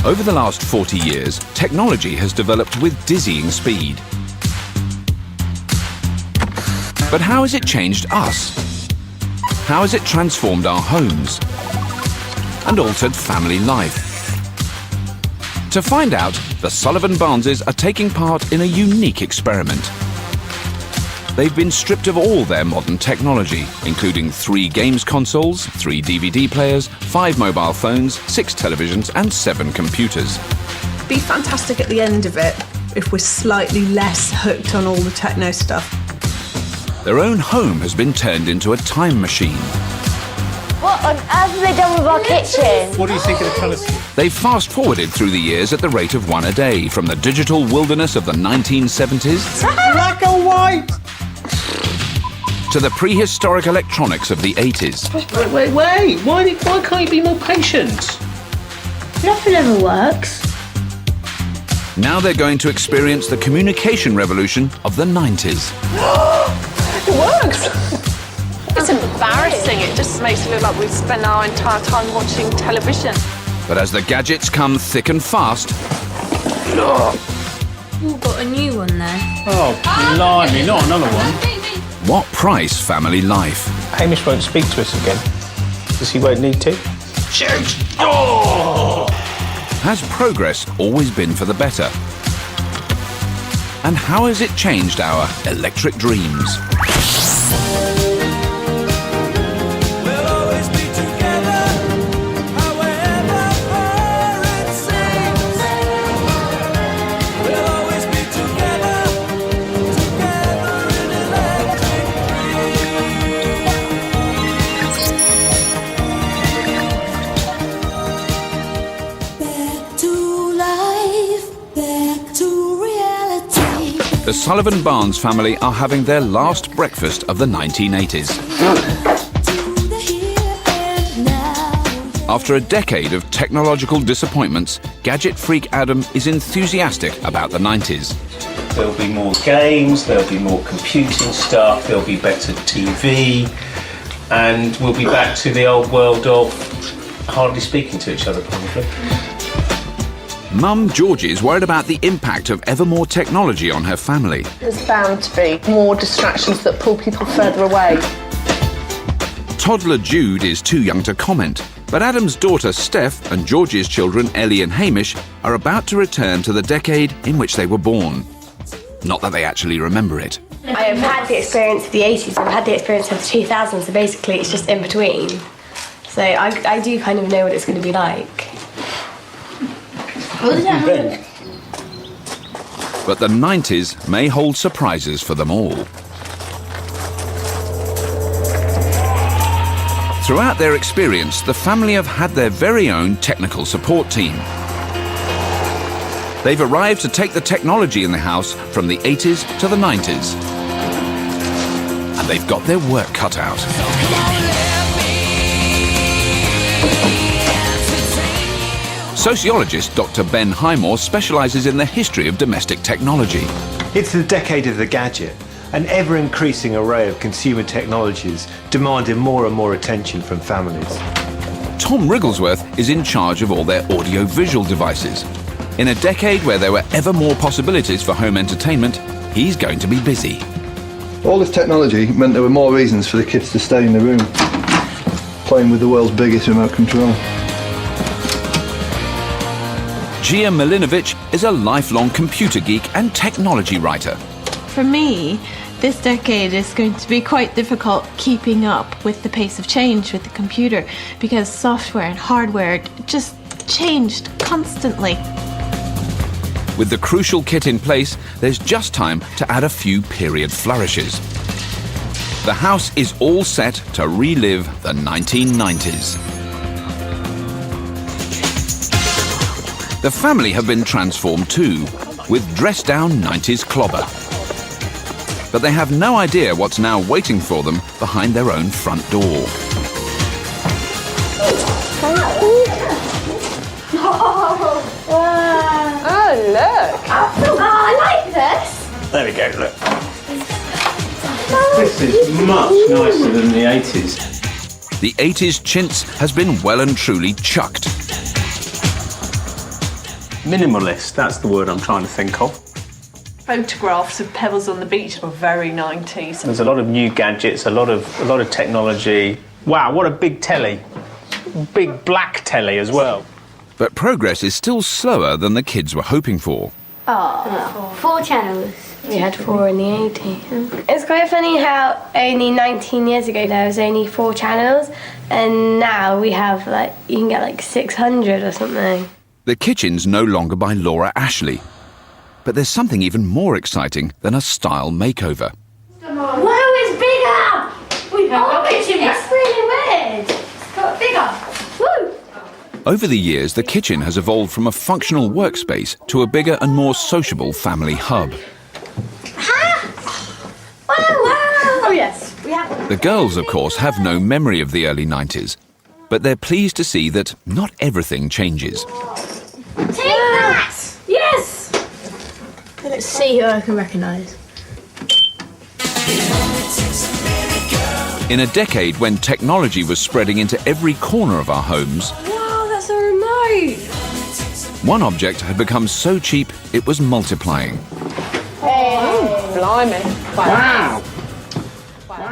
Over the last 40 years, technology has developed with dizzying speed. But how has it changed us? How has it transformed our homes and altered family life? To find out, the Sullivan Barneses are taking part in a unique experiment. They've been stripped of all their modern technology, including 3 games consoles, 3 DVD players, 5 mobile phones, 6 televisions and 7 computers. It'd be fantastic at the end of it if we're slightly less hooked on all the techno stuff. Their own home has been turned into a time machine. What on earth have they done with our kitchen? What do you think of the colours? They've fast-forwarded through the years at the rate of 1 a day, from the digital wilderness of the 1970s Black or white? to the prehistoric electronics of the 80s. Wait. Why can't you be more patient? Nothing ever works. Now they're going to experience the communication revolution of the 90s. It works! It's embarrassing. It just makes it look like we've spent our entire time watching television. But as the gadgets come thick and fast, We've got a new one there. Oh, blimey, not another one. what price family life? Hamish won't speak to us again, because he won't need to. Shoot! Oh! Has progress always been for the better? And how has it changed our electric dreams? The Sullivan Barnes family are having their last breakfast of the 1980s. After a decade of technological disappointments, gadget freak Adam is enthusiastic about the 90s. There'll be more games, there'll be more computing stuff, there'll be better TV, and we'll be back to the old world of hardly speaking to each other, probably. Mum Georgie is worried about the impact of ever more technology on her family. There's bound to be more distractions that pull people further away. Toddler Jude is too young to comment, but Adam's daughter Steph and Georgie's children Ellie and Hamish are about to return to the decade in which they were born. Not that they actually remember it. I have had the experience of the 80s, I've had the experience of the 2000s, so basically it's just in between. So I do kind of know what it's going to be like. But the 90s may hold surprises for them all. Throughout their experience, the family have had their very own technical support team. They've arrived to take the technology in the house from the 80s to the 90s. And they've got their work cut out. Sociologist Dr. Ben Highmore specialises in the history of domestic technology. It's the decade of the gadget, an ever-increasing array of consumer technologies demanding more and more attention from families. Tom Wrigglesworth is in charge of all their audio-visual devices. In a decade where there were ever more possibilities for home entertainment, he's going to be busy. All this technology meant there were more reasons for the kids to stay in the room, playing with the world's biggest remote control. Gia Milinovic is a lifelong computer geek and technology writer. For me, this decade is going to be quite difficult keeping up with the pace of change with the computer because software and hardware just changed constantly. With the crucial kit in place, there's just time to add a few period flourishes. The house is all set to relive the 1990s. The family have been transformed too, with dressed-down 90s clobber. But they have no idea what's now waiting for them behind their own front door. Oh, look. Oh, I like this. There we go, look. This is much nicer than the 80s. The 80s chintz has been well and truly chucked. Minimalist, that's the word I'm trying to think of. Photographs of pebbles on the beach were very 90s. There's a lot of new gadgets, a lot of technology. Wow, what a big telly. Big black telly as well. But progress is still slower than the kids were hoping for. Oh, 4 channels. We had 4 in the 80s. It's quite funny how only 19 years ago there was only 4 channels, and now we have you can get 600 or something. The kitchen's no longer by Laura Ashley. But there's something even more exciting than a style makeover. Whoa, it's bigger! We bought it. It's really weird. It's got bigger. Woo! Over the years, the kitchen has evolved from a functional workspace to a bigger and more sociable family hub. Wow! Oh yes, we have. The girls, of course, have no memory of the early 90s. But they're pleased to see that not everything changes. Take that! Yes! Let's see who I can recognise. In a decade when technology was spreading into every corner of our homes, Wow, that's a remote! one object had become so cheap it was multiplying. Blimey. Wow!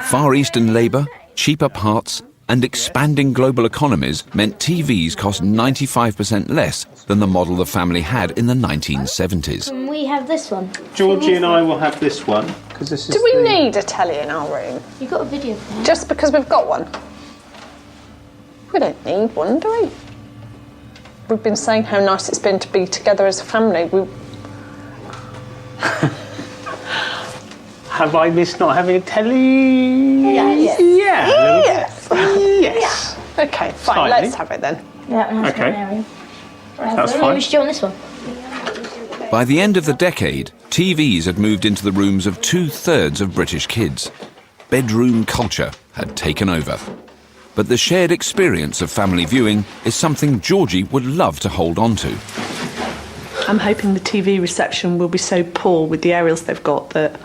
Far Eastern labour, cheaper parts, and expanding global economies meant TVs cost 95% less than the model the family had in the 1970s. Can we have this one? Georgie and I will have this one, because this is Do we need a telly in our room? You got a video player? Just because we've got one? We don't need one, do we? We've been saying how nice it's been to be together as a family. Have I missed not having a telly? Yes. Yes. Okay, fine, Slightly. let's have it then. Yeah, Okay. That's Maybe fine. we should do on this one. By the end of the decade, TVs had moved into the rooms of 2/3 of British kids. Bedroom culture had taken over. But the shared experience of family viewing is something Georgie would love to hold on to. I'm hoping the TV reception will be so poor with the aerials they've got that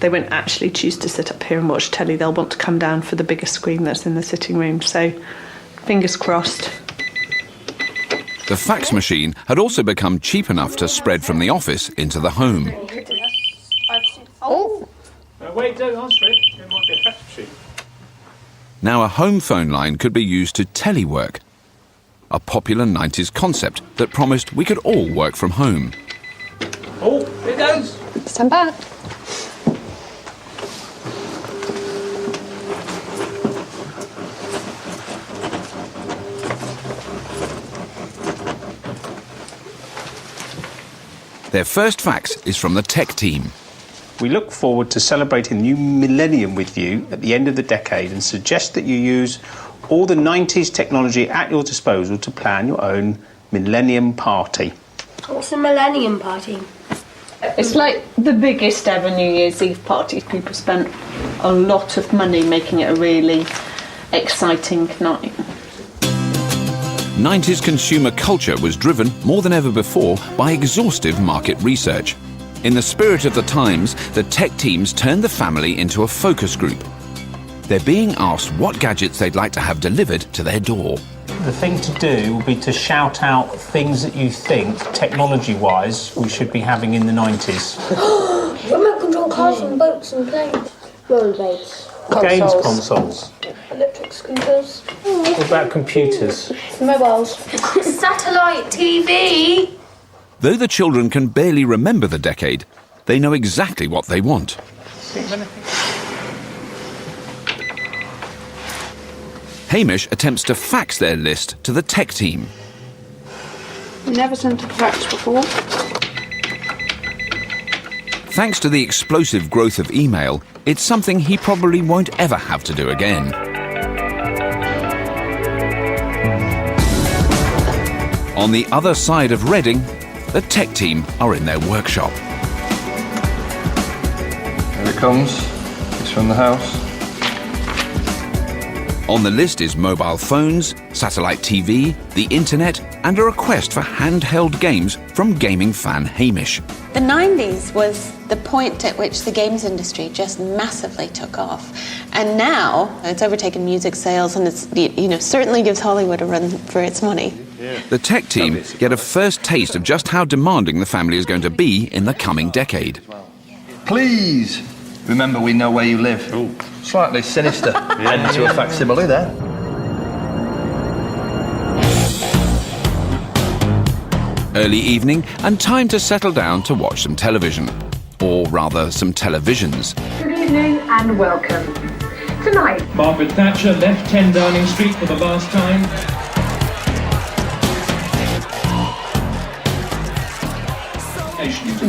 they won't actually choose to sit up here and watch telly. They'll want to come down for the bigger screen that's in the sitting room. So, fingers crossed. The fax machine had also become cheap enough to spread from the office into the home. Oh, Wait, don't answer it. It might be a fax machine. Now a home phone line could be used to telework, a popular 90s concept that promised we could all work from home. Oh, it goes. stand back. Their first fax is from the tech team. We look forward to celebrating the new millennium with you at the end of the decade and suggest that you use all the 90s technology at your disposal to plan your own millennium party. What's a millennium party? It's like the biggest ever New Year's Eve party. People spent a lot of money making it a really exciting night. 90s consumer culture was driven more than ever before by exhaustive market research. In the spirit of the times, the tech teams turned the family into a focus group. They're being asked what gadgets they'd like to have delivered to their door. The thing to do will be to shout out things that you think, technology-wise, we should be having in the 90s. Remote control cars and boats and planes. Rollerblades. Games consoles. Electric scooters. What about computers? Mobiles. Satellite TV! Though the children can barely remember the decade, they know exactly what they want. Hamish attempts to fax their list to the tech team. Never sent a fax before. Thanks to the explosive growth of email, it's something he probably won't ever have to do again. On the other side of Reading, the tech team are in their workshop. Here it comes. It's from the house. On the list is mobile phones, satellite TV, the internet, and a request for handheld games from gaming fan Hamish. The 90s was the point at which the games industry just massively took off. And now it's overtaken music sales and it's, certainly gives Hollywood a run for its money. The tech team get a first taste of just how demanding the family is going to be in the coming decade. Please remember we know where you live. Slightly sinister end to a facsimile there. Early evening and time to settle down to watch some television. Or rather, some televisions. Good evening and welcome. Tonight, Margaret Thatcher left 10 Downing Street for the last time.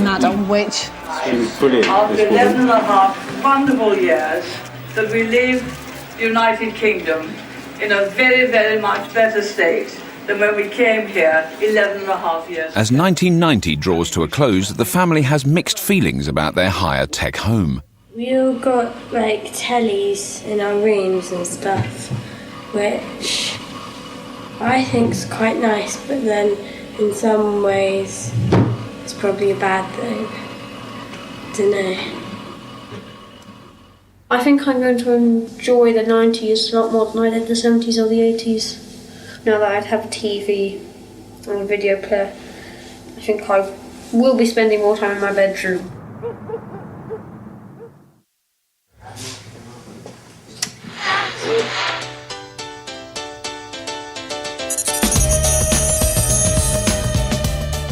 Madam Witch. Brilliant. After 11 and a half wonderful years, that we leave the United Kingdom in a very, very much better state than when we came here 11 and a half years ago. As 1990 draws to a close, the family has mixed feelings about their higher tech home. We all got like tellies in our rooms and stuff, which I think's quite nice, but then in some ways it's probably a bad thing. Dunno. I think I'm going to enjoy the 90s a lot more than I did the 70s or the 80s. Now that I'd have a TV and a video player, I think I will be spending more time in my bedroom.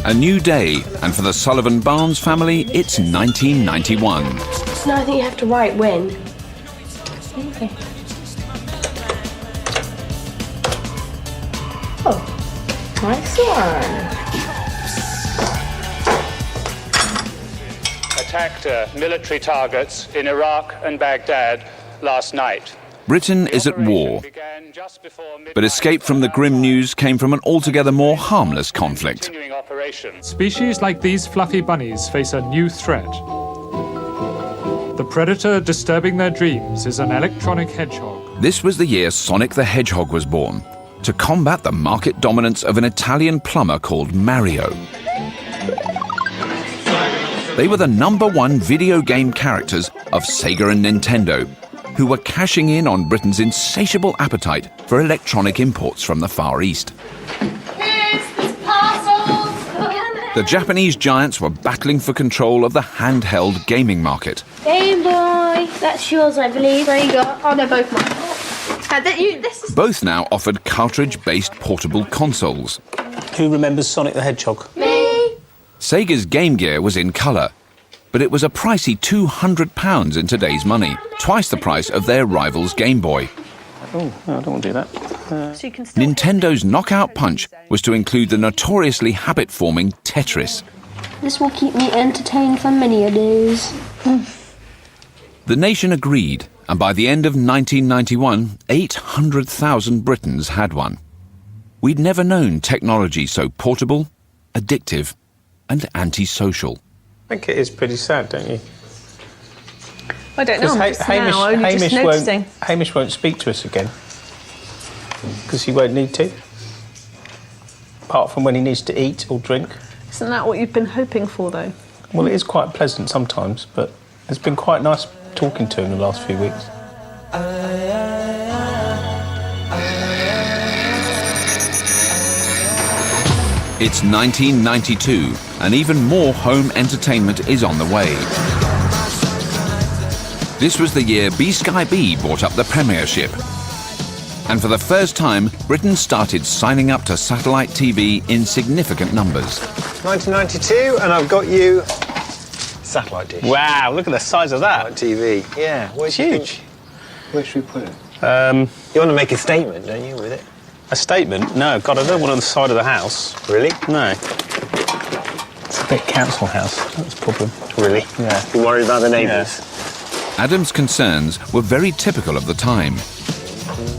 A new day, and for the Sullivan-Barnes family, it's 1991. So now I think you have to write when. Okay. Oh, nice one. Attacked military targets in Iraq and Baghdad last night. Britain is at war, but escape from the grim news came from an altogether more harmless conflict. Species like these fluffy bunnies face a new threat. The predator disturbing their dreams is an electronic hedgehog. This was the year Sonic the Hedgehog was born, to combat the market dominance of an Italian plumber called Mario. They were the #1 video game characters of Sega and Nintendo, who were cashing in on Britain's insatiable appetite for electronic imports from the Far East. The Japanese giants were battling for control of the handheld gaming market. Game Boy! That's yours, I believe. There you go. Oh, they're both mine. Both now offered cartridge-based portable consoles. Who remembers Sonic the Hedgehog? Me! Sega's Game Gear was in colour, but it was a pricey £200 in today's money, twice the price of their rival's Game Boy. Oh, no, I don't want to do that. Nintendo's knockout punch was to include the notoriously habit-forming Tetris. This will keep me entertained for many a days. The nation agreed, and by the end of 1991, 800,000 Britons had one. We'd never known technology so portable, addictive, and antisocial. I think it is pretty sad, don't you? I don't know. Hamish won't speak to us again because he won't need to, apart from when he needs to eat or drink. Isn't that what you've been hoping for, though? Well, it is quite pleasant sometimes, but it's been quite nice talking to him the last few weeks. It's 1992, and even more home entertainment is on the way. This was the year B-Sky B bought up the Premiership. And for the first time, Britain started signing up to satellite TV in significant numbers. 1992, and I've got you satellite dish. Wow, look at the size of that. Satellite TV. Yeah, it's huge. Where should we put it? You want to make a statement, don't you, with it? A statement? No, God, I don't want it on the side of the house. Really? No. It's a bit council house. That's a problem. Really? Yeah. You worried about the neighbours? Yeah. Adam's concerns were very typical of the time.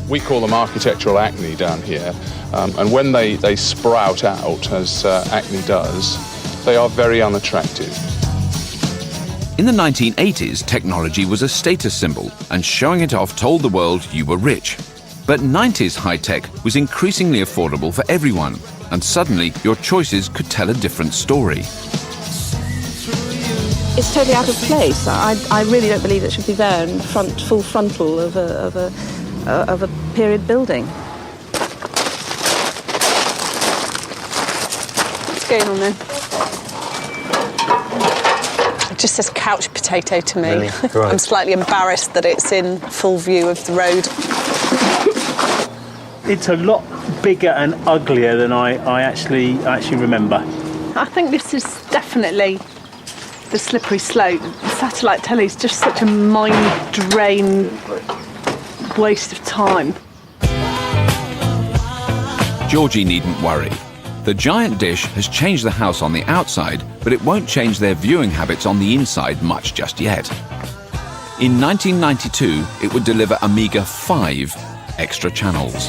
We call them architectural acne down here, and when they sprout out, as acne does, they are very unattractive. In the 1980s, technology was a status symbol, and showing it off told the world you were rich. But 90s high-tech was increasingly affordable for everyone, and suddenly your choices could tell a different story. It's totally out of place. I really don't believe it should be there in full frontal of a period building. What's going on then? It just says couch potato to me. Really? Right. I'm slightly embarrassed that it's in full view of the road. It's a lot bigger and uglier than I actually remember. I think this is definitely the slippery slope. Satellite telly is just such a mind drain, waste of time. Georgie needn't worry. The giant dish has changed the house on the outside, but it won't change their viewing habits on the inside much just yet. In 1992, it would deliver a meagre 5 extra channels.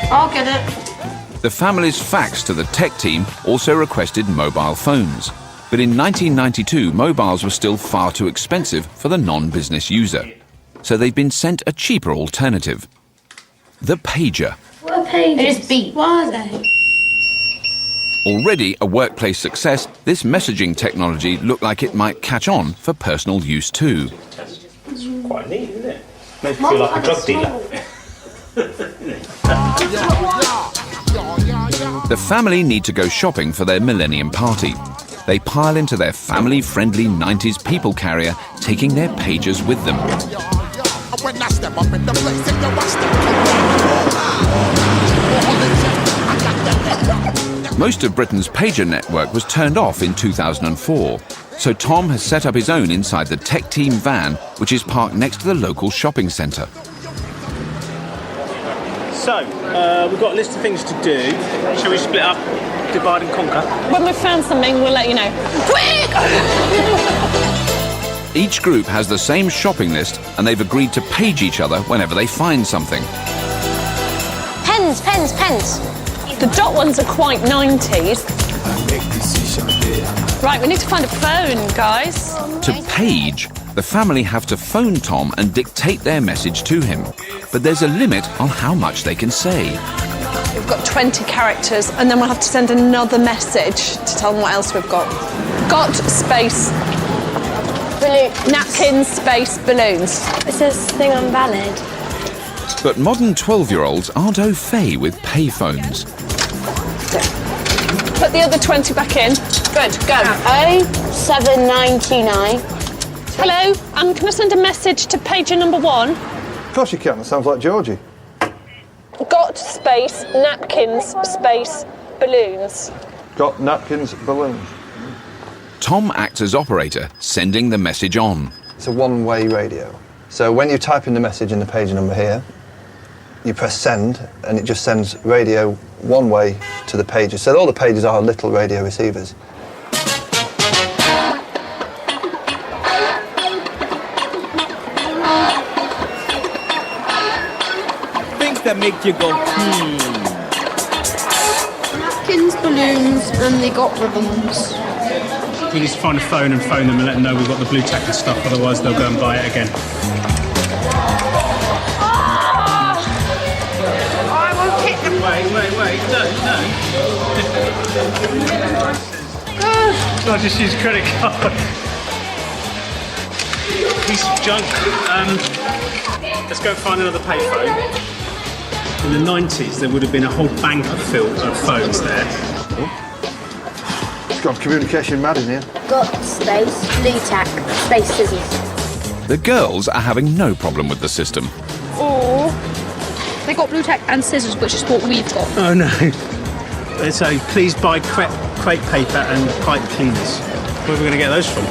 I'll get it. The family's fax to the tech team also requested mobile phones. But in 1992, mobiles were still far too expensive for the non-business user. So they've been sent a cheaper alternative. The pager. What are pages? It is beat. What are they? Already a workplace success, this messaging technology looked like it might catch on for personal use too. It's quite neat, isn't it? Makes me feel like a drug dealer. The family need to go shopping for their millennium party. They pile into their family-friendly 90s people carrier, taking their pagers with them. Most of Britain's pager network was turned off in 2004, so Tom has set up his own inside the tech team van, which is parked next to the local shopping centre. So, we've got a list of things to do. Shall we split up, divide and conquer? When we've found something, we'll let you know. Quick! Each group has the same shopping list, and they've agreed to page each other whenever they find something. Pens, pens, pens. The dot ones are quite 90s. Right, we need to find a phone, guys. To page, the family have to phone Tom and dictate their message to him. But there's a limit on how much they can say. We've got 20 characters, and then we'll have to send another message to tell them what else we've got. Got space. Balloons. Napkins, space, balloons. It says thing unvalid. But modern 12-year-olds aren't au fait with payphones. Put the other 20 back in. Good, go. 07929. Hello, can I send a message to pager number 1? Of course you can, that sounds like Georgie. Got space, napkins, space, balloons. Got napkins, balloons. Tom acts as operator, sending the message on. It's a one-way radio. So when you type in the message in the page number here, you press send, and it just sends radio one way to the pages. So all the pages are little radio receivers. Things that make you go, Napkins, balloons, and they got ribbons. We need to find a phone and phone them and let them know we've got the blue tack and stuff, otherwise they'll go and buy it again. I will kick them. Wait, no. I'll just use credit card. Piece of junk. Let's go and find another payphone. In the 90s, there would have been a whole bank of phones there. It's got communication mad in here. Got space, blue tack, space scissors. The girls are having no problem with the system. Or they got blue tack and scissors, which is what we've got. Oh no. So please buy crepe paper and pipe cleaners. Where are we going to get those from?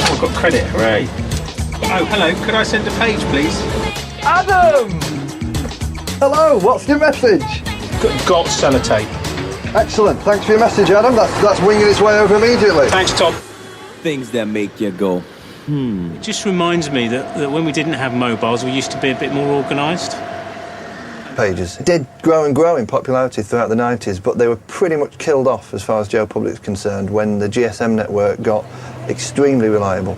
Oh, I've got credit, hooray. Oh, hello, could I send a page, please? Adam! Hello, what's your message? Got sellotape. Excellent, thanks for your message, Adam. That's winging its way over immediately. Thanks, Tom. things that make you go, It just reminds me that when we didn't have mobiles, we used to be a bit more organised. Pages did grow and grow in popularity throughout the 90s, but they were pretty much killed off as far as Joe Public is concerned when the GSM network got extremely reliable,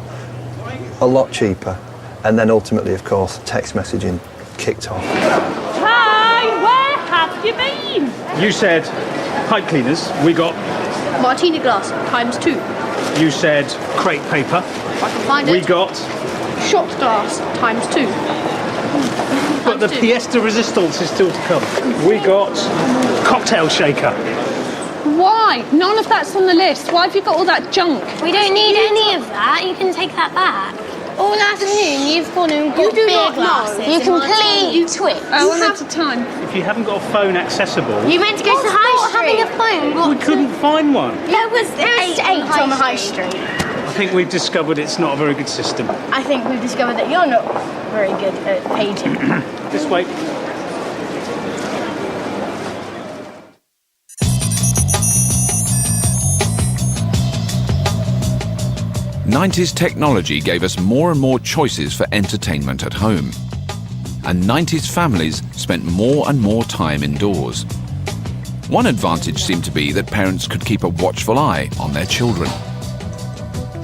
a lot cheaper, and then ultimately, of course, text messaging kicked off. Hi, where have you been? You said pipe cleaners, we got... Martini glass ×2. You said crepe paper. If I can find it. We got... Shot glass ×2. the pièce de résistance is still to come. We got cocktail shaker. Why? None of that's on the list. Why have you got all that junk? We don't need any of that. You can take that back. All afternoon, you've gone and got beer glasses. You complete twit. One at a time. If you haven't got a phone accessible... You meant to go to the high street. Having a phone. We couldn't find one. There was 8 on the high street. I think we've discovered it's not a very good system. I think we've discovered that you're not very good at paging. This way. '90s technology gave us more and more choices for entertainment at home. And '90s families spent more and more time indoors. One advantage seemed to be that parents could keep a watchful eye on their children.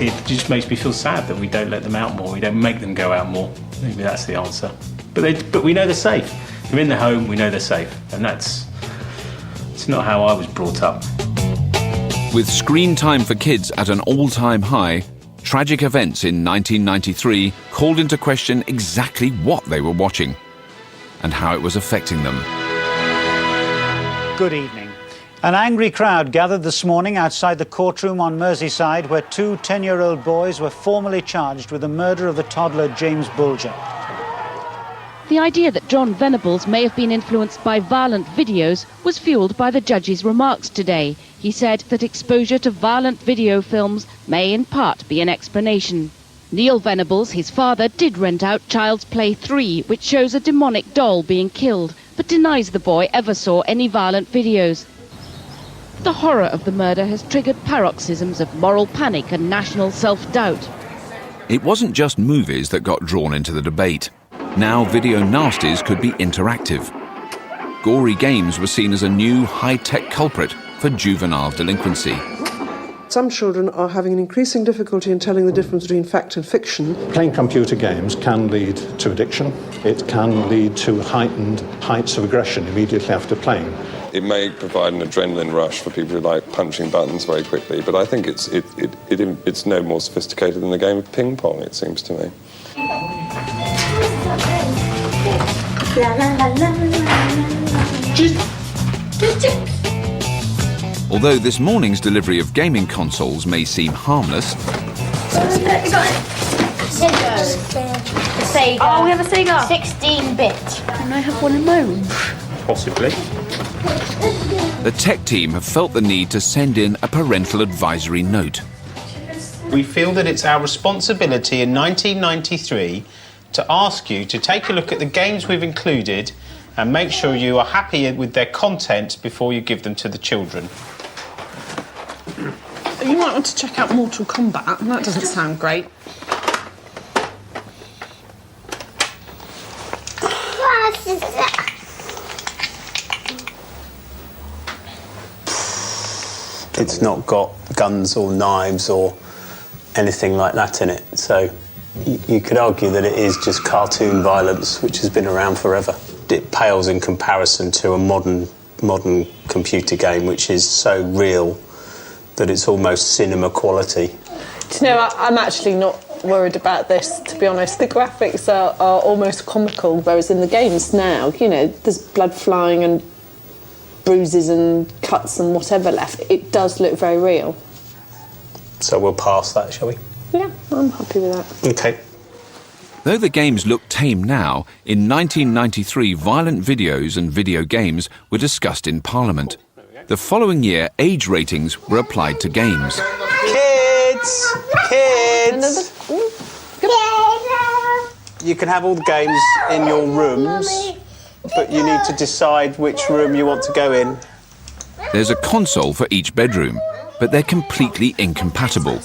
It just makes me feel sad that we don't let them out more. We don't make them go out more. Maybe that's the answer. But we know they're safe. They're in the home, we know they're safe. And it's not how I was brought up. With screen time for kids at an all-time high, tragic events in 1993 called into question exactly what they were watching and how it was affecting them. Good evening. An angry crowd gathered this morning outside the courtroom on Merseyside where 2 10-year-old boys were formally charged with the murder of the toddler James Bulger. The idea that John Venables may have been influenced by violent videos was fueled by the judge's remarks today. He said that exposure to violent video films may in part be an explanation. Neil Venables, his father, did rent out Child's Play 3, which shows a demonic doll being killed, but denies the boy ever saw any violent videos. The horror of the murder has triggered paroxysms of moral panic and national self-doubt. It wasn't just movies that got drawn into the debate. Now video nasties could be interactive. Gory games were seen as a new high-tech culprit for juvenile delinquency. Some children are having an increasing difficulty in telling the difference between fact and fiction. Playing computer games can lead to addiction. It can lead to heightened heights of aggression immediately after playing. It may provide an adrenaline rush for people who like punching buttons very quickly, but I think it's no more sophisticated than the game of ping pong, it seems to me. Although this morning's delivery of gaming consoles may seem harmless, Sega. Oh, we have a Sega. 16-bit. Can I have one in my room? Possibly. the tech team have felt the need to send in a parental advisory note. We feel that it's our responsibility in 1993 to ask you to take a look at the games we've included and make sure you are happy with their content before you give them to the children. You might want to check out Mortal Kombat. That doesn't sound great. What is that? It's not got guns or knives or anything like that in it, so you could argue that it is just cartoon violence, which has been around forever. It pales in comparison to a modern computer game, which is so real that it's almost cinema quality. Do you know, I'm actually not worried about this, to be honest. The graphics are almost comical, whereas in the games now, you know, there's blood flying and bruises and cuts and whatever left. It does look very real. So we'll pass that, shall we? Yeah, I'm happy with that. OK. Though the games look tame now, in 1993 violent videos and video games were discussed in Parliament. The following year, age ratings were applied to games. Kids! Kids! You can have all the games in your rooms, but you need to decide which room you want to go in. There's a console for each bedroom, but they're completely incompatible.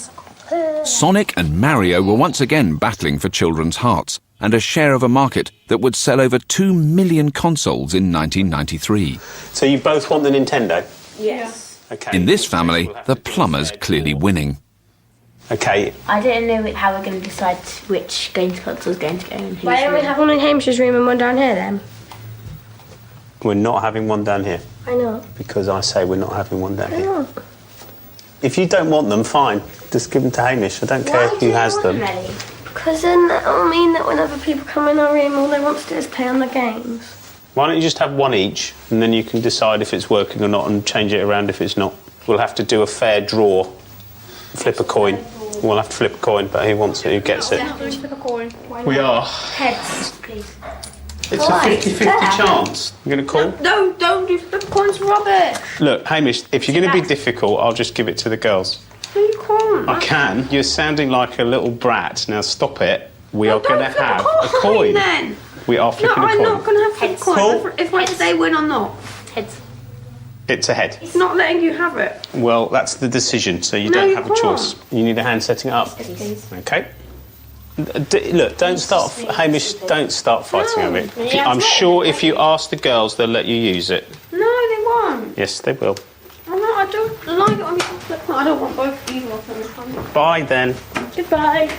Sonic and Mario were once again battling for children's hearts and a share of a market that would sell over 2 million consoles in 1993. So you both want the Nintendo? Yes. Okay. In this family, the plumber's clearly winning. Okay. I don't know how we're going to decide which games console's going to go in whose Why don't we room. have one in Hamish's room and one down here then? We're not having one down here. Why not? Because I say we're not having one down Why here. not? If you don't want them, fine. Just give them to Hamish. I don't care who has them. Because then that'll mean that when other people come in our room, all they want to do is play on the games. Why don't you just have one each, and then you can decide if it's working or not and change it around if it's not. We'll have to do a fair draw. Flip a coin. We'll have to flip a coin, but who wants it, who gets it? Flip a coin. We are. Heads, please. It's a 50-50 chance. You going to call? No, don't do flip a coin's rubbish. Look, Hamish, if you're going to be difficult, I'll just give it to the girls. No, you can't. I can. You're sounding like a little brat. Now stop it. We are going to have a coin. Then. We are flipping a coin. No, I'm not going to have flip a coin. Cool. If I say win or not. Heads. It's a head. It's not letting you have it. Well, that's the decision, so you don't have a choice. You need a hand setting it up. Please. Okay. Look, don't start, Hamish, don't start fighting over it. I'm sure if you ask the girls, they'll let you use it. No, they won't. Yes, they will. I don't like it when people flip. I don't want both of you off. Bye, then. Goodbye.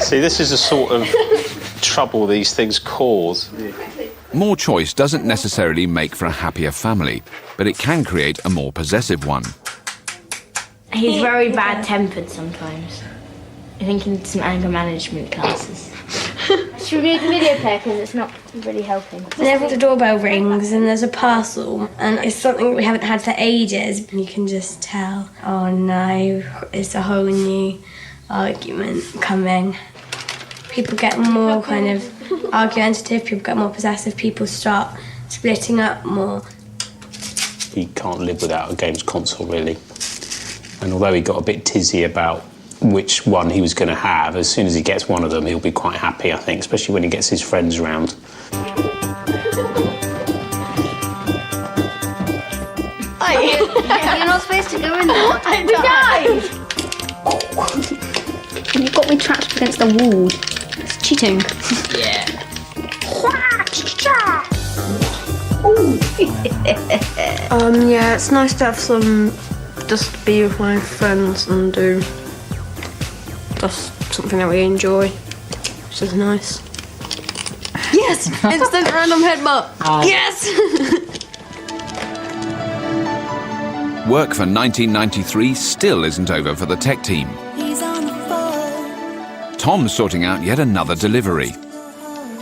See, this is the sort of trouble these things cause. More choice doesn't necessarily make for a happier family, but it can create a more possessive one. He's very bad-tempered sometimes. I think in some anger management classes. Should we make a video player because it's not really helping? Whenever the doorbell rings and there's a parcel and it's something we haven't had for ages, and you can just tell, oh no, it's a whole new argument coming. People get more kind of argumentative, people get more possessive, people start splitting up more. He can't live without a games console, really. And although he got a bit tizzy about which one he was going to have, as soon as he gets one of them, he'll be quite happy, I think, especially when he gets his friends round. You're not supposed to go in there. I died! You've got me trapped against the wall. It's cheating. Yeah. Yeah, it's nice to have some, just be with my friends and do just something that we enjoy, which is nice. Yes! Instant random headbutt! Yes! Work for 1993 still isn't over for the tech team. Tom's sorting out yet another delivery.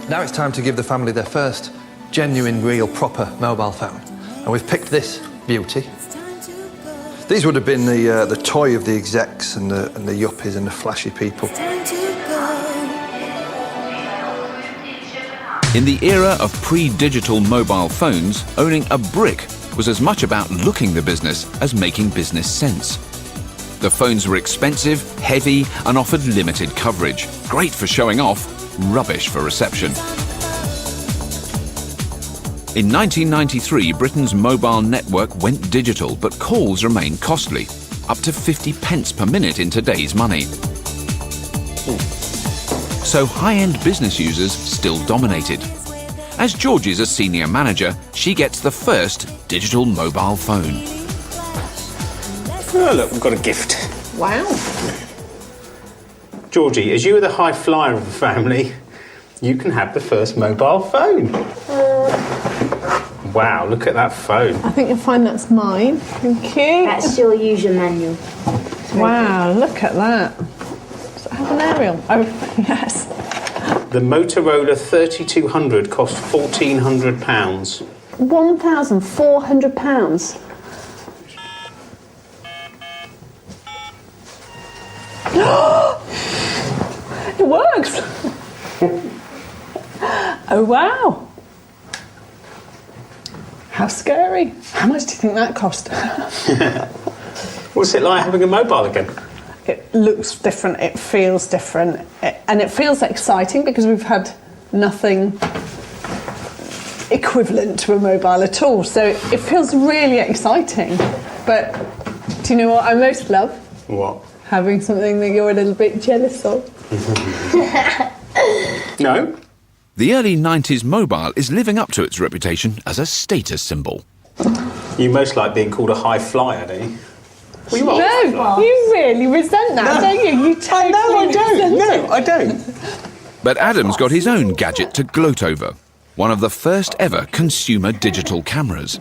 Now it's time to give the family their first genuine, real, proper mobile phone. And we've picked this beauty. These would have been the toy of the execs and the yuppies and the flashy people. In the era of pre-digital mobile phones, owning a brick was as much about looking the business as making business sense. The phones were expensive, heavy, and offered limited coverage. Great for showing off, rubbish for reception. In 1993, Britain's mobile network went digital, but calls remained costly, up to 50 pence per minute in today's money. So high-end business users still dominated. As Georgie's a senior manager, she gets the first digital mobile phone. Oh, look, we've got a gift. Wow. Georgie, as you are the high flyer of the family, you can have the first mobile phone. Wow, look at that phone. I think you'll find that's mine. Thank you. That's your user manual. Wow, look at that. Does it have an aerial? Oh, yes. The Motorola 3200 cost £1,400. £1,400. It works! Oh, wow. How scary. How much do you think that cost? What's it like having a mobile again? It looks different, it feels different, and it feels exciting because we've had nothing equivalent to a mobile at all. So it feels really exciting. But do you know what I most love? What? Having something that you're a little bit jealous of. No. The early 90s mobile is living up to its reputation as a status symbol. You most like being called a high flyer, don't you? Well, No, you really resent that, don't you? You totally resent it. No, I don't. But Adam's got his own gadget to gloat over. One of the first ever consumer digital cameras.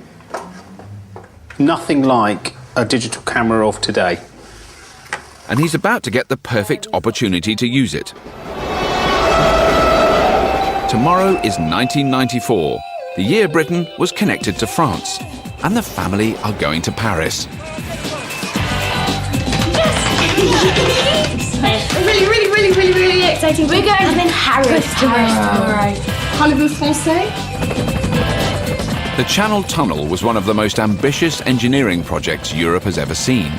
Nothing like a digital camera of today. and he's about to get the perfect opportunity to use it. Tomorrow is 1994, the year Britain was connected to France, and the family are going to Paris. Really exciting. We're going to Paris tomorrow. Parlez-vous français? The Channel Tunnel was one of the most ambitious engineering projects Europe has ever seen.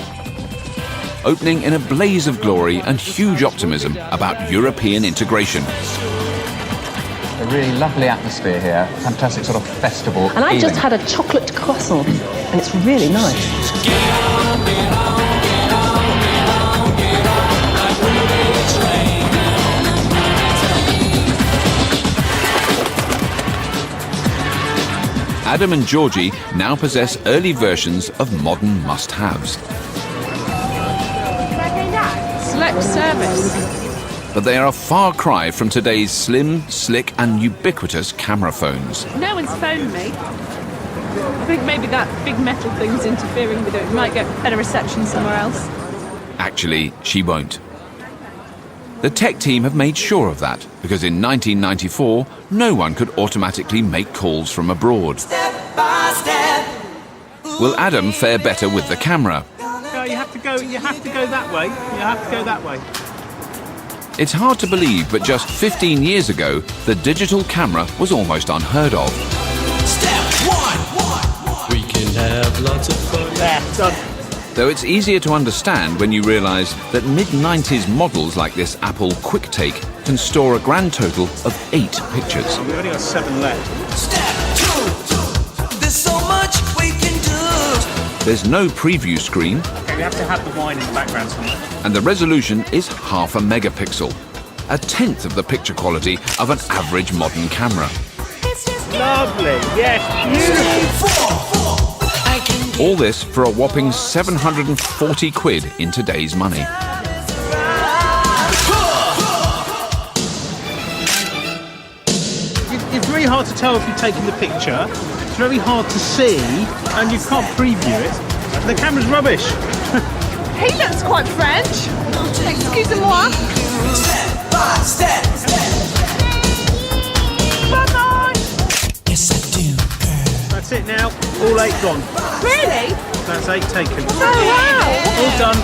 Opening in a blaze of glory and huge optimism about European integration. A really lovely atmosphere here, fantastic sort of festival And I just had a chocolate croissant, and it's really nice. Adam and Georgie now possess early versions of modern must-haves. Select service. But they are a far cry from today's slim, slick and ubiquitous camera phones. No one's phoned me. I think maybe that big metal thing's interfering with it. We might get better reception somewhere else. Actually, she won't. The tech team have made sure of that, because in 1994, no one could automatically make calls from abroad. Will Adam fare better with the camera? No, you have to go that way. You have to go that way. It's hard to believe, but just 15 years ago, the digital camera was almost unheard of. Step one. We can have lots of fun. There, done. Though it's easier to understand when you realise that mid-90s models like this Apple QuickTake can store a grand total of 8 pictures. We've only got 7 left. Step 2. There's so much we can do. There's no preview screen. Okay, we have to have the wine in the background somewhere. And the resolution is 0.5 megapixel, a tenth of the picture quality of an average modern camera. Lovely, yes, beautiful. All this for a whopping 740 quid in today's money. It's very hard to tell if you're taking the picture. It's very hard to see, and you can't preview it. The camera's rubbish. He looks quite French. Excusez-moi. Step by step. Bye-bye. Yes, I do, girl. That's it now. All 8 gone. Really? That's 8 taken. Oh, wow. All done.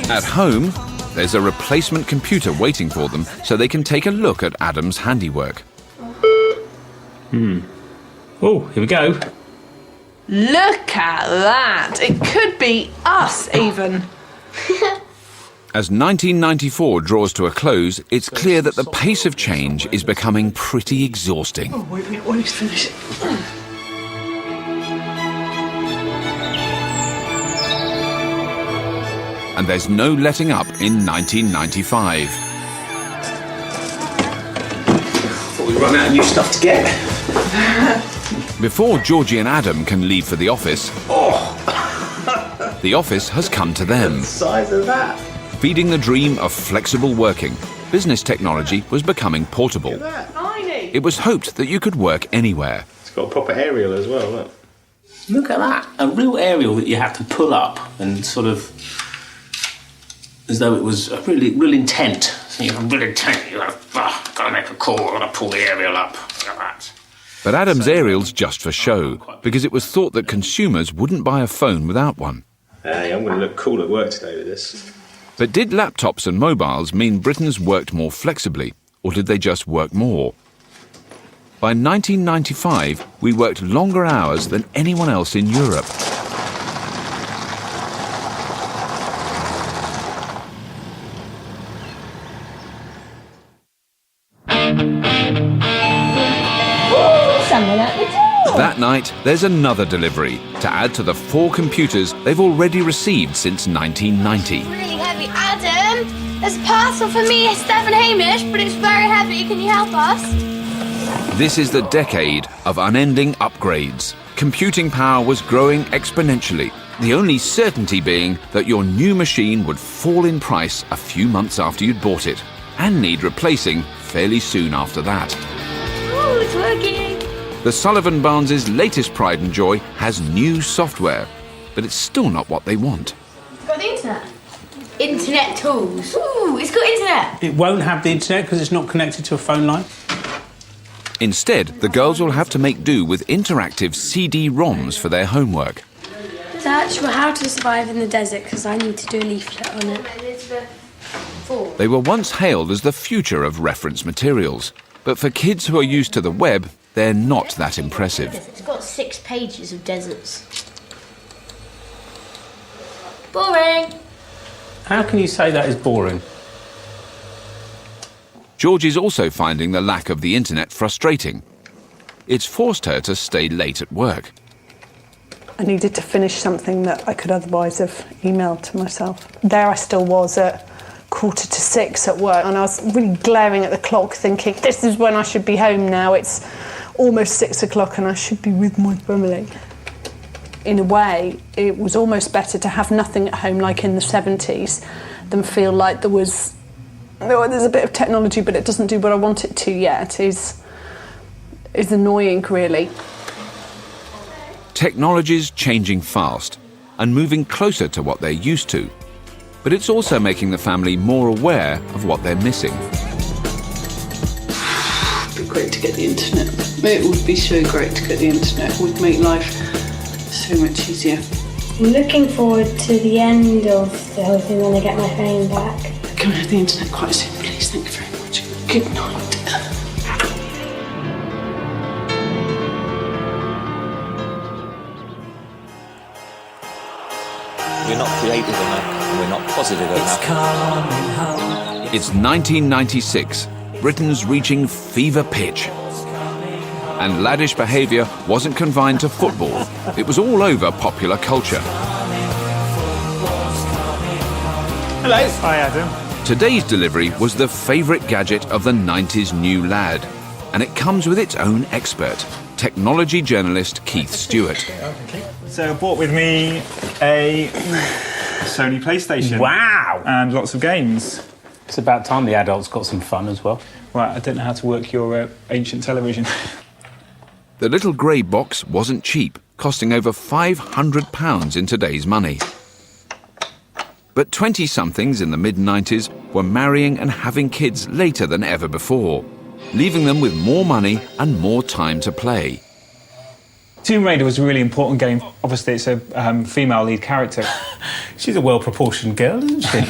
At home, there's a replacement computer waiting for them so they can take a look at Adam's handiwork. Oh, here we go. Look at that. It could be us, even. As 1994 draws to a close, it's clear that the pace of change is becoming pretty exhausting. Oh, wait, he's finished. And there's no letting up in 1995. Thought we'd run out of new stuff to get. Before Georgie and Adam can leave for the office, the office has come to them. The size of that. Feeding the dream of flexible working, business technology was becoming portable. Tiny. It was hoped that you could work anywhere. It's got a proper aerial as well, look. Look at that. A real aerial that you have to pull up and sort of as though it was a real intent. So you have real intent. You have got to make a call. Got to pull the aerial up. Look at that. But Adam's aerial's just for show, because it was thought that consumers wouldn't buy a phone without one. Hey, I'm going to look cool at work today with this. But did laptops and mobiles mean Britons worked more flexibly, or did they just work more? By 1995, we worked longer hours than anyone else in Europe. Someone at the door. That night, there's another delivery to add to the 4 computers they've already received since 1990. Really heavy. Adam, there's a parcel for me, Steph and Hamish, but it's very heavy. Can you help us? This is the decade of unending upgrades. Computing power was growing exponentially, the only certainty being that your new machine would fall in price a few months after you'd bought it, and need replacing fairly soon after that. Ooh, it's working. The Sullivan Barnes' latest pride and joy has new software, but it's still not what they want. Got the internet? Internet tools. Ooh, it's got internet. It won't have the internet because it's not connected to a phone line. Instead, the girls will have to make do with interactive CD-ROMs for their homework. Search for how to survive in the desert because I need to do a leaflet on it. They were once hailed as the future of reference materials, but for kids who are used to the web, they're not that impressive. It's got 6 pages of deserts. Boring. How can you say that is boring? George is also finding the lack of the internet frustrating. It's forced her to stay late at work. I needed to finish something that I could otherwise have emailed to myself. There I still was at 5:45 at work, and I was really glaring at the clock thinking, this is when I should be home now. It's almost 6 o'clock and I should be with my family. In a way, it was almost better to have nothing at home like in the 70s than feel like there's a bit of technology but it doesn't do what I want it to yet. Is annoying, really. Technology's changing fast and moving closer to what they're used to. But it's also making the family more aware of what they're missing. It'd be great to get the internet. It would be so great to get the internet. It would make life so much easier. I'm looking forward to the end of the whole thing when I get my phone back. Can I have the internet quite soon, please? Thank you very much. Good night. We're not creative enough, and we're not positive enough. It's 1996. Britain's reaching fever pitch. And laddish behaviour wasn't confined to football. It was all over popular culture. Hello. Hi, Adam. Today's delivery was the favourite gadget of the 90s new lad. And it comes with its own expert, technology journalist Keith Stewart. So I brought with me a Sony PlayStation. Wow! And lots of games. It's about time the adults got some fun as well. Right, I don't know how to work your ancient television. The little grey box wasn't cheap, costing over £500 in today's money. But 20-somethings in the mid-90s were marrying and having kids later than ever before, leaving them with more money and more time to play. Tomb Raider was a really important game. Obviously, it's a female lead character. She's a well-proportioned girl, isn't she?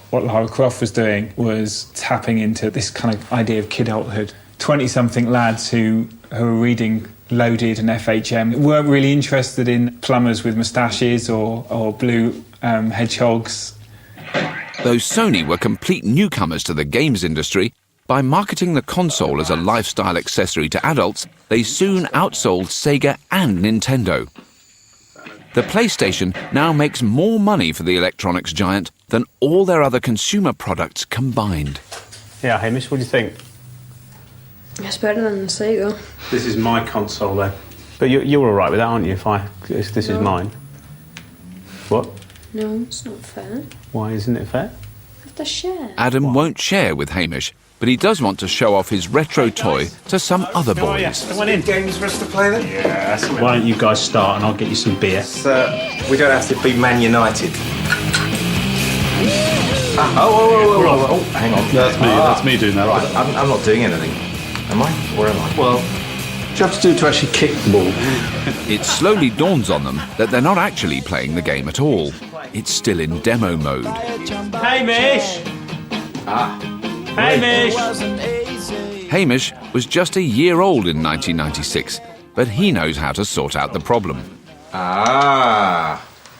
What Lara Croft was doing was tapping into this kind of idea of kidulthood. 20-something lads who were reading Loaded and FHM weren't really interested in plumbers with moustaches or blue hedgehogs. Though Sony were complete newcomers to the games industry, by marketing the console as a lifestyle accessory to adults, they soon outsold Sega and Nintendo. The PlayStation now makes more money for the electronics giant than all their other consumer products combined. Yeah, Hamish, what do you think? It's better than the Sega. This is my console, though. But you're all right with that, aren't you? If this is mine. What? No, it's not fair. Why isn't it fair? I have to share. Adam won't share with Hamish, but he does want to show off his retro toy to some other boys. Come on in. Games for us to play then? Yeah. Why don't you guys start and I'll get you some beer? We don't have to be Man United. Oh, hang on. That's me doing that. Right, I'm not doing anything. Am I? Or am I? Well, what do you have to do to actually kick the ball? It slowly dawns on them that they're not actually playing the game at all. It's still in demo mode. Hamish! Hamish! Hamish was just a year old in 1996, but he knows how to sort out the problem.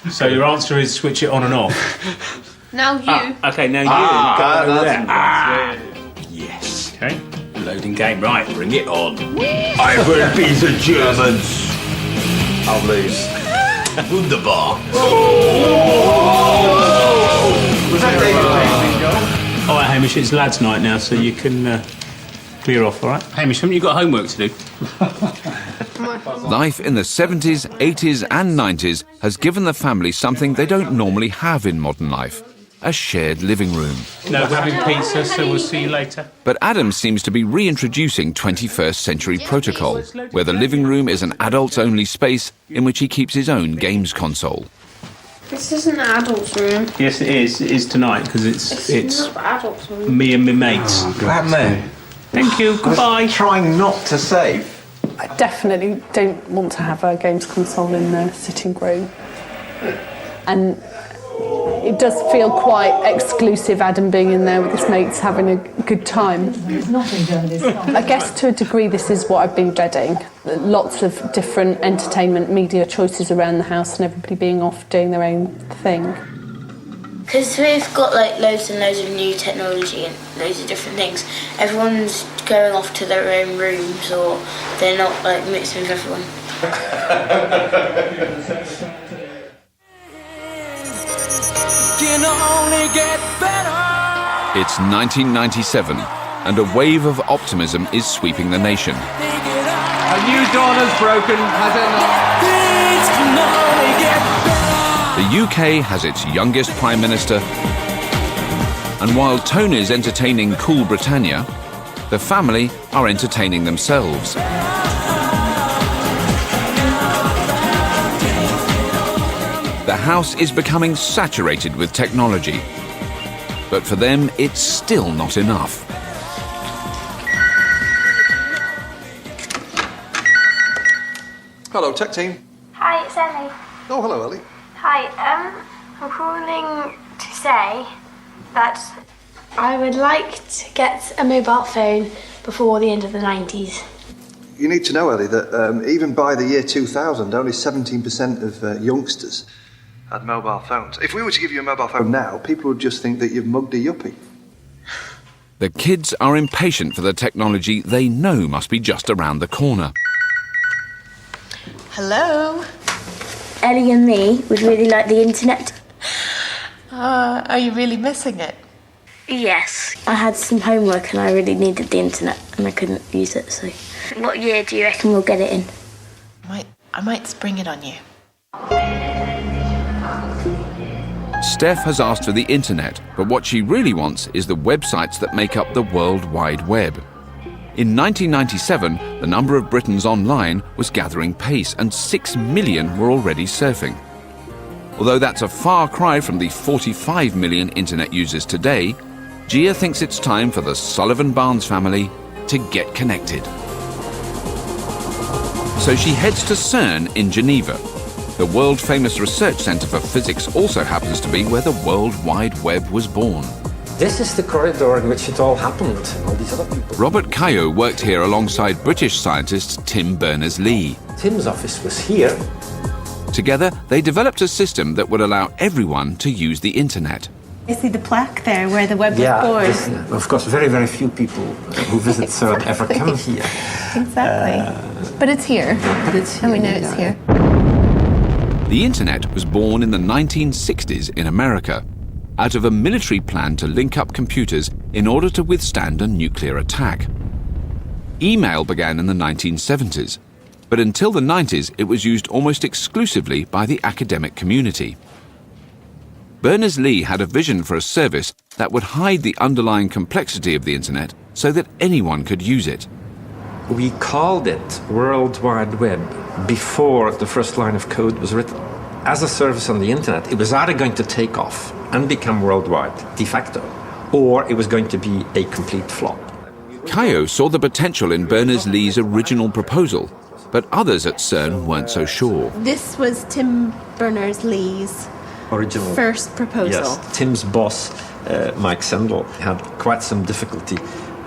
So your answer is switch it on and off? Now you. Okay, now you. Go over there. Yes. Okay. Loading game. Right, bring it on. I will beat the Germans. I'll lose. Wunderbar. Was that David? All right, Hamish, it's lads' night now, so you can clear off, all right? Hamish, haven't you got homework to do? Life in the 70s, 80s and 90s has given the family something they don't normally have in modern life. A shared living room. No, we're having pizza, so we'll see you later. But Adam seems to be reintroducing 21st century protocol, where the living room is an adults-only space in which he keeps his own games console. This isn't an adult's room. Yes, it is. It is tonight because it's not an adult's room. me and my mates. Glad man. Thank you. Goodbye. Trying not to save. I definitely don't want to have a games console in the sitting room. And it does feel quite exclusive, Adam being in there with his mates having a good time. There's nothing done this time. I guess to a degree this is what I've been dreading. Lots of different entertainment media choices around the house and everybody being off doing their own thing. Because we've got like loads and loads of new technology and loads of different things. Everyone's going off to their own rooms, or they're not like mixing with everyone. Can only get better. It's 1997, and a wave of optimism is sweeping the nation. A new dawn has broken, has it not? Things can only get better. The UK has its youngest Prime Minister, and while Tony's entertaining Cool Britannia, the family are entertaining themselves. The house is becoming saturated with technology, but for them it's still not enough. Hello, tech team. Hi, it's Ellie. Oh, hello, Ellie. Hi, I'm calling to say that I would like to get a mobile phone before the end of the 90s. You need to know, Ellie, that even by the year 2000, only 17% of youngsters had mobile phones. If we were to give you a mobile phone now, people would just think that you've mugged a yuppie. The kids are impatient for the technology they know must be just around the corner. Hello. Ellie and me would really like the internet. Are you really missing it? Yes. I had some homework and I really needed the internet and I couldn't use it, so... What year do you reckon we'll get it in? I might spring it on you. Steph has asked for the internet, but what she really wants is the websites that make up the World Wide Web. In 1997, the number of Britons online was gathering pace and 6 million were already surfing. Although that's a far cry from the 45 million internet users today, Gia thinks it's time for the Sullivan-Barnes family to get connected. So she heads to CERN in Geneva. The world-famous research centre for physics also happens to be where the World Wide Web was born. This is the corridor in which it all happened. All these other people. Robert Caillot worked here alongside British scientist Tim Berners-Lee. Tim's office was here. Together, they developed a system that would allow everyone to use the internet. I see the plaque there where the web was born. This, of course, very, very few people who visit CERN ever come here. Exactly. But it's here. And we know it's here. The internet was born in the 1960s in America, out of a military plan to link up computers in order to withstand a nuclear attack. Email began in the 1970s, but until the 90s it was used almost exclusively by the academic community. Berners-Lee had a vision for a service that would hide the underlying complexity of the internet so that anyone could use it. We called it World Wide Web before the first line of code was written. As a service on the internet, it was either going to take off and become worldwide, de facto, or it was going to be a complete flop. Caillot saw the potential in Berners-Lee's original proposal, but others at CERN weren't so sure. This was Tim Berners-Lee's Original. first proposal. Yes, Tim's boss, Mike Sendel, had quite some difficulty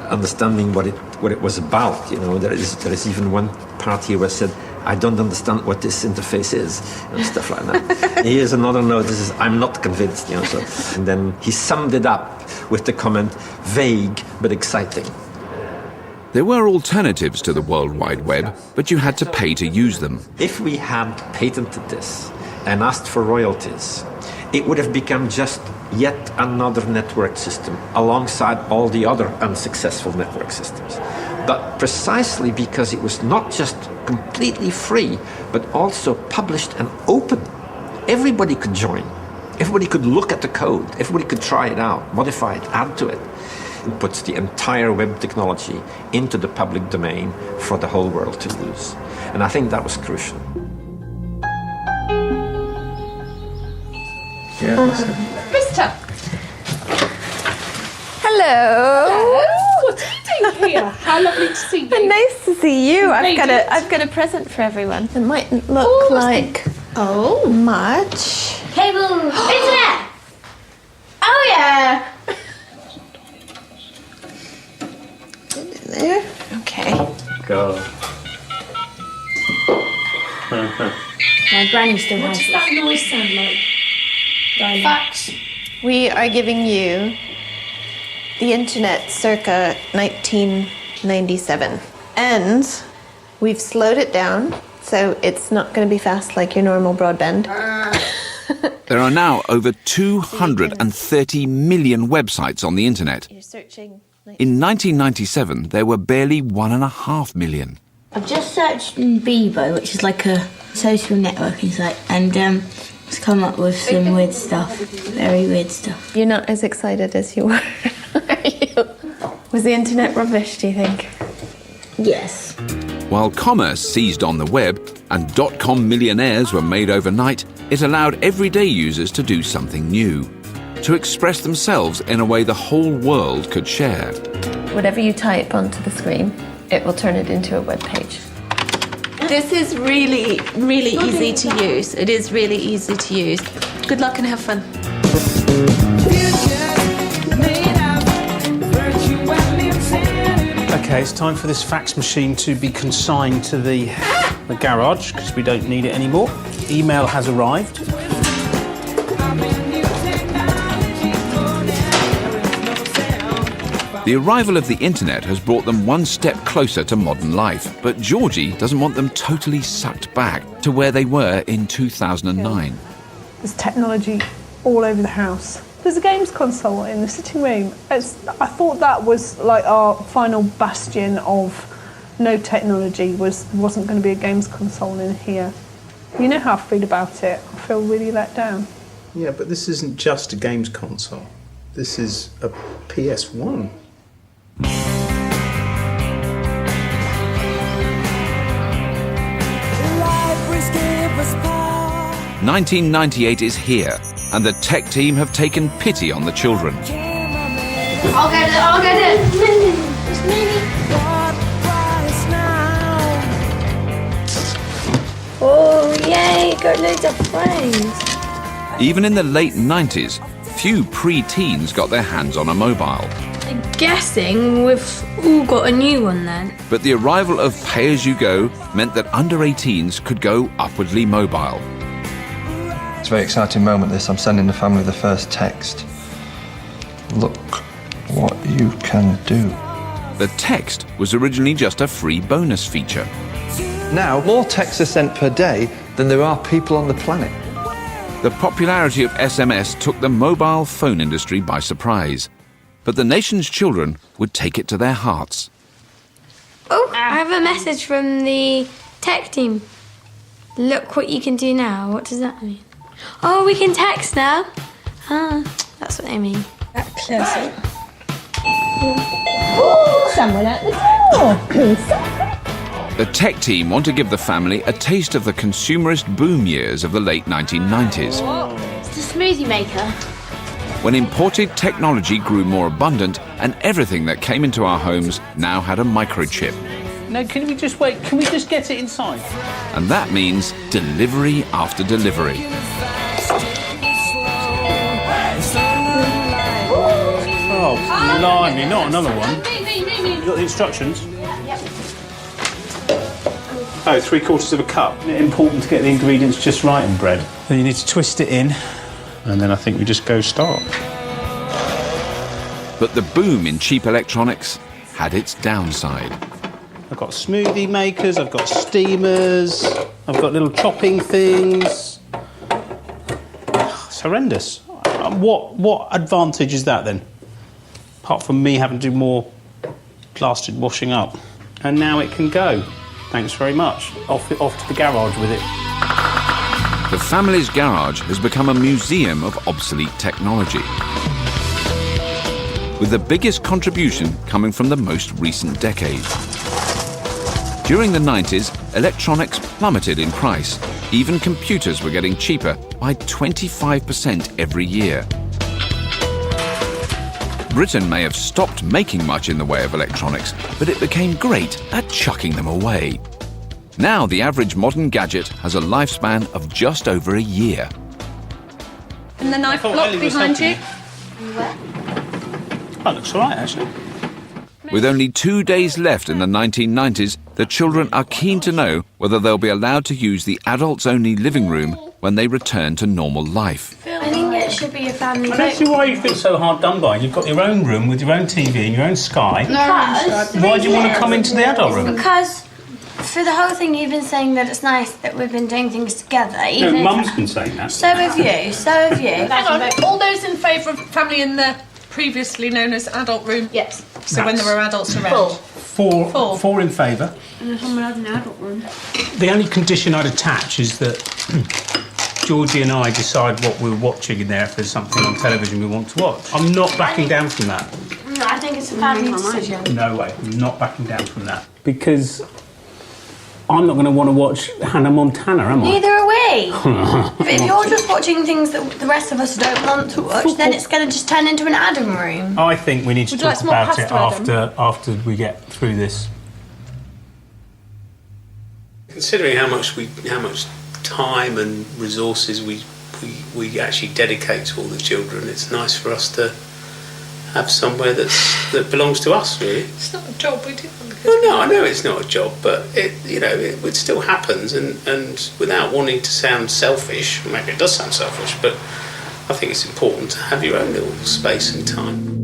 understanding what it was about. You know, there is even one part here where it said, "I don't understand what this interface is," and stuff like that. Here's another note. This is, "I'm not convinced." You know, so, and then he summed it up with the comment, "Vague but exciting." There were alternatives to the World Wide Web, but you had to pay to use them. If we had patented this and asked for royalties, it would have become just yet another network system alongside all the other unsuccessful network systems. But precisely because it was not just completely free, but also published and open, everybody could join. Everybody could look at the code. Everybody could try it out, modify it, add to it. It puts the entire web technology into the public domain for the whole world to use. And I think that was crucial. Krista. Hello. What are you doing here? How lovely to see you. Nice to see you. Made it. I've got a present for everyone. It mightn't look like much. Cable. Internet. Oh yeah. There. Okay. God. My granny still What has does that noise sound like? Fax. We are giving you the internet circa 1997. And we've slowed it down, so it's not going to be fast like your normal broadband. There are now over 230 million websites on the internet. You're searching. In 1997, there were barely 1.5 million. I've just searched Bebo, which is like a social networking site, and it's come up with some weird stuff. Very weird stuff. You're not as excited as you were, are you? Was the internet rubbish, do you think? Yes. While commerce seized on the web and dot-com millionaires were made overnight, it allowed everyday users to do something new, to express themselves in a way the whole world could share. Whatever you type onto the screen, it will turn it into a web page. This is really, really easy to use. It is really easy to use. Good luck and have fun. Okay, it's time for this fax machine to be consigned to the garage because we don't need it anymore. Email has arrived. The arrival of the internet has brought them one step closer to modern life, but Georgie doesn't want them totally sucked back to where they were in 2009. There's technology all over the house. There's a games console in the sitting room. I thought that was like our final bastion of no technology, wasn't going to be a games console in here. You know how I feel about it. I feel really let down. Yeah, but this isn't just a games console. This is a PS1. 1998 is here, and the tech team have taken pity on the children. I'll get it, I'll get it. It's Mini. Oh, yay, got loads of friends. Even in the late 90s, few pre-teens got their hands on a mobile. I'm guessing we've all got a new one then. But the arrival of pay-as-you-go meant that under 18s could go upwardly mobile. It's a very exciting moment, this. I'm sending the family the first text. Look what you can do. The text was originally just a free bonus feature. Now, more texts are sent per day than there are people on the planet. The popularity of SMS took the mobile phone industry by surprise. But the nation's children would take it to their hearts. Oh, I have a message from the tech team. Look what you can do now. What does that mean? Oh, we can text now. Ah, that's what I mean. That closer. Oh, someone at the door. The tech team want to give the family a taste of the consumerist boom years of the late 1990s. It's the smoothie maker. When imported technology grew more abundant and everything that came into our homes now had a microchip. No, can we just wait? Can we just get it inside? And that means delivery after delivery. Oh, blimey, not another one. You got the instructions? Yep. Oh, 3/4 of a cup. Isn't it important to get the ingredients just right in bread? Then you need to twist it in, and then I think we just go start. But the boom in cheap electronics had its downside. I've got smoothie makers, I've got steamers, I've got little chopping things. It's horrendous. What advantage is that then? Apart from me having to do more blasted washing up. And now it can go. Thanks very much. Off to the garage with it. The family's garage has become a museum of obsolete technology, with the biggest contribution coming from the most recent decade. During the 90s, electronics plummeted in price. Even computers were getting cheaper by 25% every year. Britain may have stopped making much in the way of electronics, but it became great at chucking them away. Now the average modern gadget has a lifespan of just over a year. And the knife block behind you. That looks all right, actually. With only 2 days left in the 1990s, the children are keen to know whether they'll be allowed to use the adults-only living room when they return to normal life. I think it should be a family I don't see why you feel so hard done by. You've got your own room with your own TV and your own Sky. Why do you want to come into the adult room? Because for the whole thing, you've been saying that it's nice that we've been doing things together. No, Mum's been saying that. So have you, so have you. Hang on, all those in favour of family in the previously known as adult room? Yes. So when there were adults around? Four in favour. And if someone had an adult room. The only condition I'd attach is that Georgie and I decide what we're watching in there if there's something on television we want to watch. I'm not backing down from that. No, I think it's a family decision. No way, I'm not backing down from that. Because I'm not going to want to watch Hannah Montana, am I? Neither are we. But if you're just watching things that the rest of us don't want to watch, then it's going to just turn into an Adam room. I think we need to talk about it after we get through this. Considering how much time and resources we actually dedicate to all the children, it's nice for us to have somewhere that belongs to us, really. It's not a job, we do. Well, no, I know it's not a job, but it still happens, and without wanting to sound selfish, maybe it does sound selfish, but I think it's important to have your own little space and time.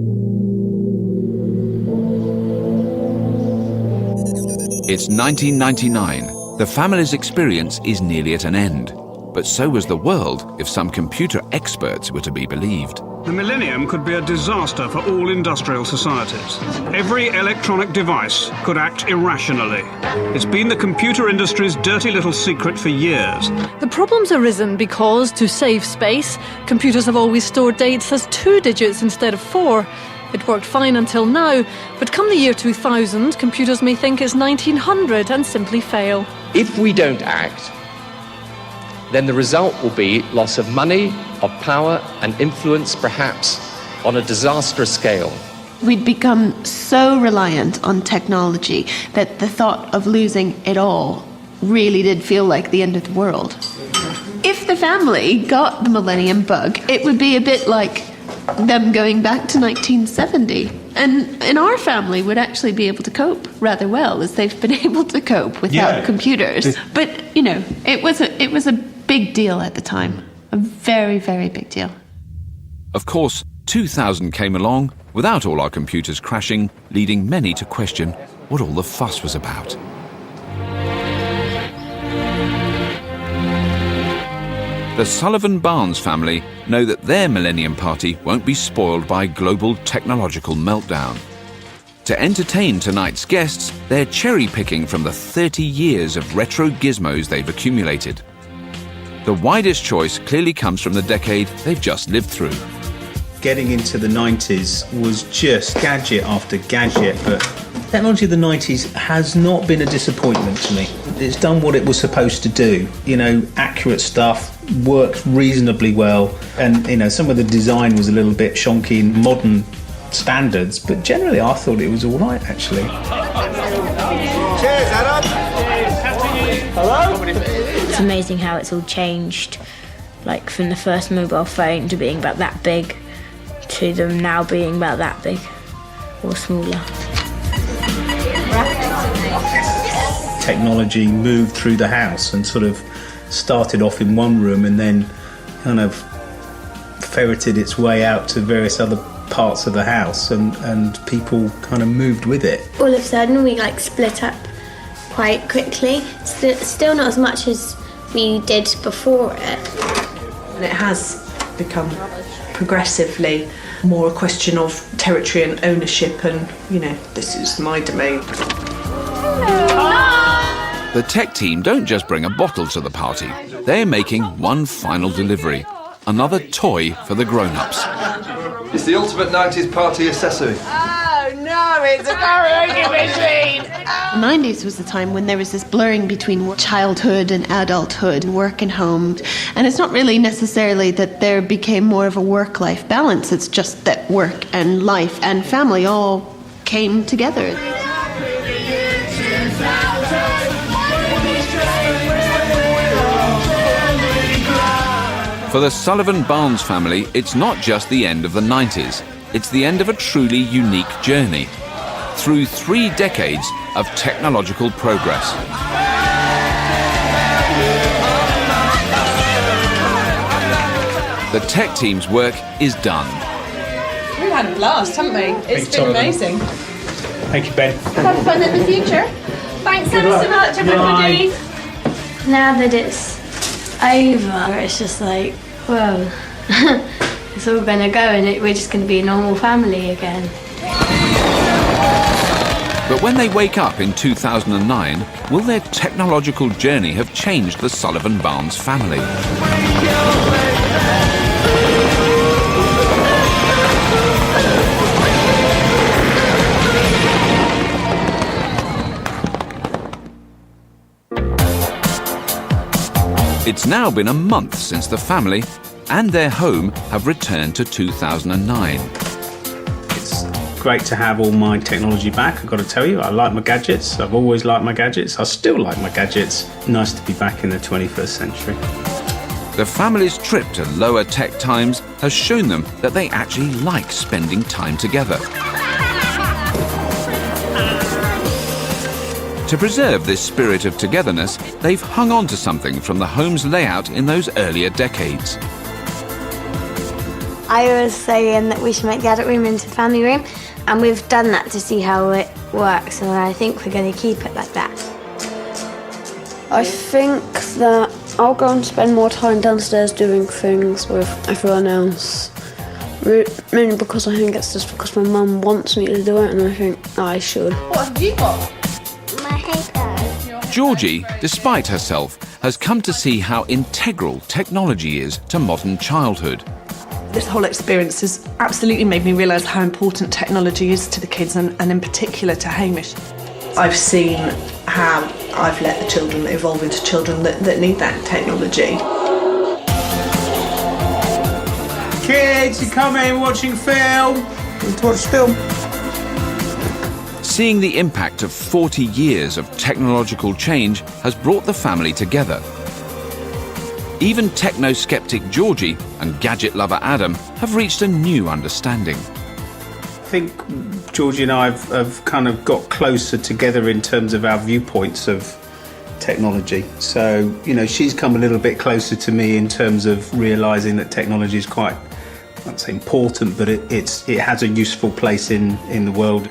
It's 1999. The family's experience is nearly at an end. But so was the world if some computer experts were to be believed. The millennium could be a disaster for all industrial societies. Every electronic device could act irrationally. It's been the computer industry's dirty little secret for years. The problem's arisen because, to save space, computers have always stored dates as 2 digits instead of 4. It worked fine until now, but come the year 2000, computers may think it's 1900 and simply fail. If we don't act, then the result will be loss of money, of power and influence, perhaps on a disastrous scale. We'd become so reliant on technology that the thought of losing it all really did feel like the end of the world. If the family got the millennium bug, it would be a bit like them going back to 1970. And our family would actually be able to cope rather well, as they've been able to cope without computers. But, it was a big deal at the time. A very, very big deal. Of course, 2000 came along without all our computers crashing, leading many to question what all the fuss was about. The Sullivan-Barnes family know that their Millennium Party won't be spoiled by global technological meltdown. To entertain tonight's guests, they're cherry-picking from the 30 years of retro gizmos they've accumulated. The widest choice clearly comes from the decade they've just lived through. Getting into the 90s was just gadget after gadget, but technology of the 90s has not been a disappointment to me. It's done what it was supposed to do. Accurate stuff, worked reasonably well, and some of the design was a little bit shonky in modern standards, but generally I thought it was all right, actually. Cheers, Adam! Hello? It's amazing how it's all changed, like from the first mobile phone to being about that big to them now being about that big or smaller. Technology moved through the house and sort of started off in one room and then kind of ferreted its way out to various other parts of the house, and people kind of moved with it. All of a sudden we split up quite quickly. Still not as much as we did before it. And it has become progressively more a question of territory and ownership and, this is my domain. The tech team don't just bring a bottle to the party. They're making one final delivery. Another toy for the grown-ups. It's the ultimate 90s party accessory. Oh, no, it's a karaoke machine! The 90s was the time when there was this blurring between childhood and adulthood, work and home. And it's not really necessarily that there became more of a work-life balance, it's just that work and life and family all came together. For the Sullivan-Barnes family, it's not just the end of the 90s. It's the end of a truly unique journey. Through 3 decades of technological progress. The tech team's work is done. We've had a blast, haven't we? It's been amazing. Thank you, Ben. Have fun in the future. Thanks ever so much, everybody. Now that it's over, it's just like, whoa, it's all going to go and we're just going to be a normal family again. But when they wake up in 2009, will their technological journey have changed the Sullivan-Barnes family? It's now been a month since the family and their home have returned to 2009. It's great to have all my technology back, I've got to tell you. I like my gadgets. I've always liked my gadgets. I still like my gadgets. Nice to be back in the 21st century. The family's trip to lower tech times has shown them that they actually like spending time together. To preserve this spirit of togetherness, they've hung on to something from the home's layout in those earlier decades. I was saying that we should make the adult room into a family room, and we've done that to see how it works, and I think we're going to keep it like that. I think that I'll go and spend more time downstairs doing things with everyone else. Mainly because I think it's just because my mum wants me to do it, and I think I should. What have you got? Georgie, despite herself, has come to see how integral technology is to modern childhood. This whole experience has absolutely made me realise how important technology is to the kids and in particular to Hamish. I've seen how I've let the children evolve into children that need that technology. Kids, you come in watching film. Let's watch film. Seeing the impact of 40 years of technological change has brought the family together. Even techno-skeptic Georgie and gadget lover Adam have reached a new understanding. I think Georgie and I have kind of got closer together in terms of our viewpoints of technology. So, you know, she's come a little bit closer to me in terms of realising that technology is quite, I won't say important, but it has a useful place in the world.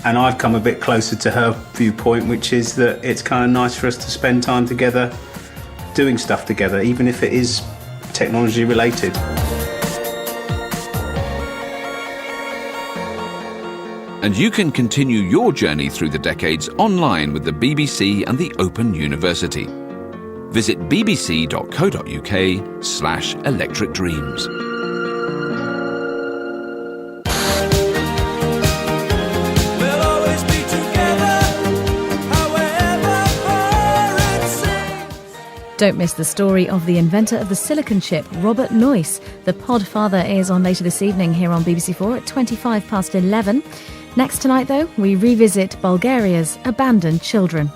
And I've come a bit closer to her viewpoint, which is that it's kind of nice for us to spend time together, doing stuff together, even if it is technology related. And you can continue your journey through the decades online with the BBC and the Open University. Visit bbc.co.uk/electric dreams. Don't miss the story of the inventor of the silicon chip, Robert Noyce. The Podfather is on later this evening here on BBC4 at 11:25. Next tonight, though, we revisit Bulgaria's abandoned children.